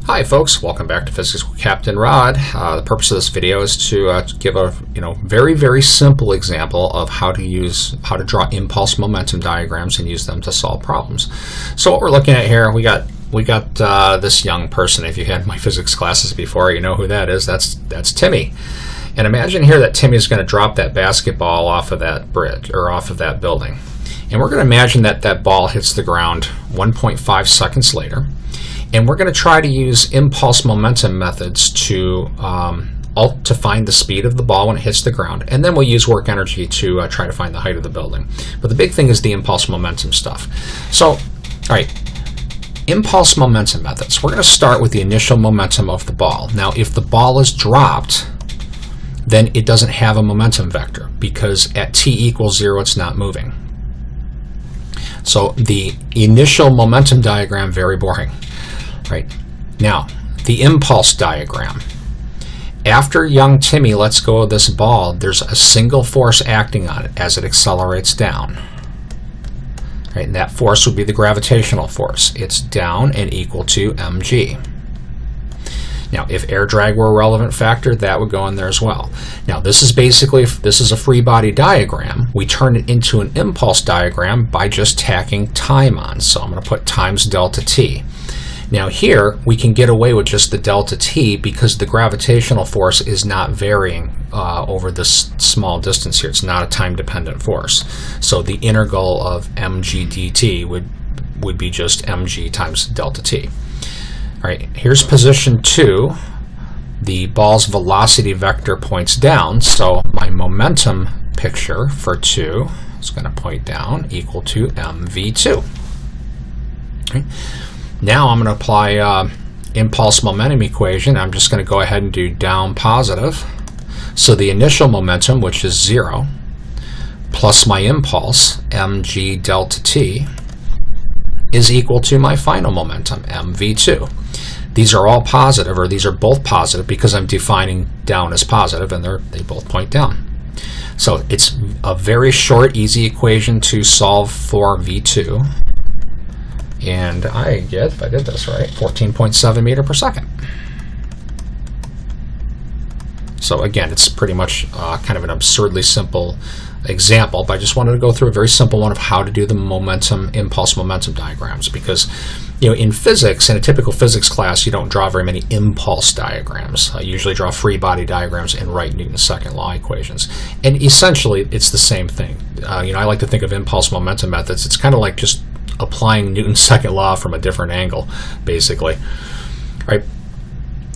Hi folks, welcome back to Physics with Captain Rod. The purpose of this video is to give a very simple example of how to draw impulse momentum diagrams and use them to solve problems. So what we're looking at here, we got this young person. If you had my physics classes before, you know who that is. That's Timmy. And imagine here that Timmy is going to drop that basketball off of that bridge or off of that building. And we're going to imagine that that ball hits the ground 1.5 seconds later. And we're going to try to use impulse momentum methods to find the speed of the ball when it hits the ground. And then we'll use work energy to try to find the height of the building. But the big thing is the impulse momentum stuff. So, all right, impulse momentum methods. We're going to start with the initial momentum of the ball. Now, if the ball is dropped, then it doesn't have a momentum vector because at t equals 0, it's not moving. So the initial momentum diagram, very boring. Right. Now, the impulse diagram. After young Timmy lets go of this ball, there's a single force acting on it as it accelerates down. Right, and that force would be the gravitational force. It's down and equal to mg. Now, if air drag were a relevant factor, that would go in there as well. Now, this is a free body diagram. We turn it into an impulse diagram by just tacking time on. So I'm going to put times delta t. Now here, we can get away with just the delta t because the gravitational force is not varying over this small distance here. It's not a time-dependent force. So the integral of mg dt would be just mg times delta t. All right, here's position 2. The ball's velocity vector points down, so my momentum picture for 2 is going to point down equal to mv2. Okay. Now I'm going to apply impulse momentum equation. I'm just going to go ahead and do down positive. So the initial momentum, which is 0, plus my impulse, mg delta t, is equal to my final momentum, mv2. These are all positive, or these are both positive because I'm defining down as positive, and they both point down. So it's a very short, easy equation to solve for v2. And I get, if I did this right, 14.7 meters per second. So again, it's pretty much kind of an absurdly simple example, but I just wanted to go through a very simple one of how to do the impulse momentum diagrams, because in physics, in a typical physics class, you don't draw very many impulse diagrams. I usually draw free body diagrams and write Newton's second law equations. And essentially, it's the same thing. I like to think of impulse momentum methods. It's kind of like just applying Newton's second law from a different angle, basically. All right.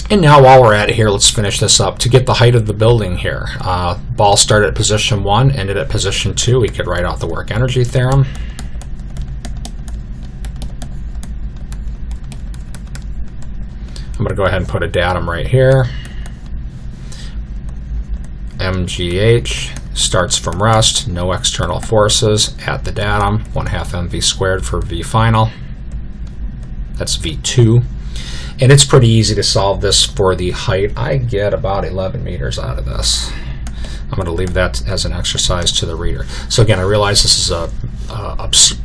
And now while we're at it here, let's finish this up. To get the height of the building here, ball started at position 1, ended at position 2. We could write out the work energy theorem. I'm going to go ahead and put a datum right here. mgh starts from rest, no external forces at the datum, 1/2 mv squared for v final. That's v2. And it's pretty easy to solve this for the height. I get about 11 meters out of this. I'm going to leave that as an exercise to the reader. So again, I realize this is a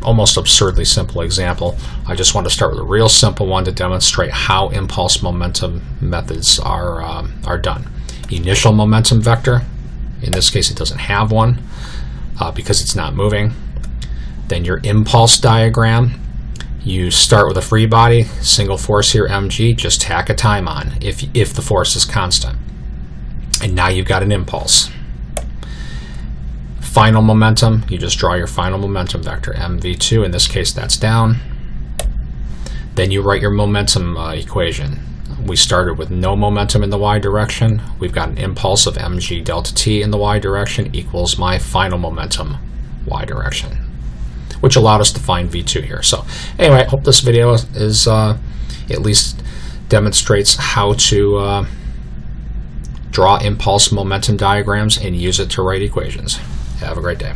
almost absurdly simple example. I just want to start with a real simple one to demonstrate how impulse momentum methods are done. Initial momentum vector. In this case, it doesn't have one because it's not moving. Then your impulse diagram. You start with a free body, single force here, mg, just tack a time on if the force is constant. And now you've got an impulse. Final momentum, you just draw your final momentum vector, mv2. In this case, that's down. Then you write your momentum equation. We started with no momentum in the y direction. We've got an impulse of mg delta t in the y direction equals my final momentum y direction, which allowed us to find v2 here. So anyway, I hope this video is at least demonstrates how to draw impulse momentum diagrams and use it to write equations. Have a great day.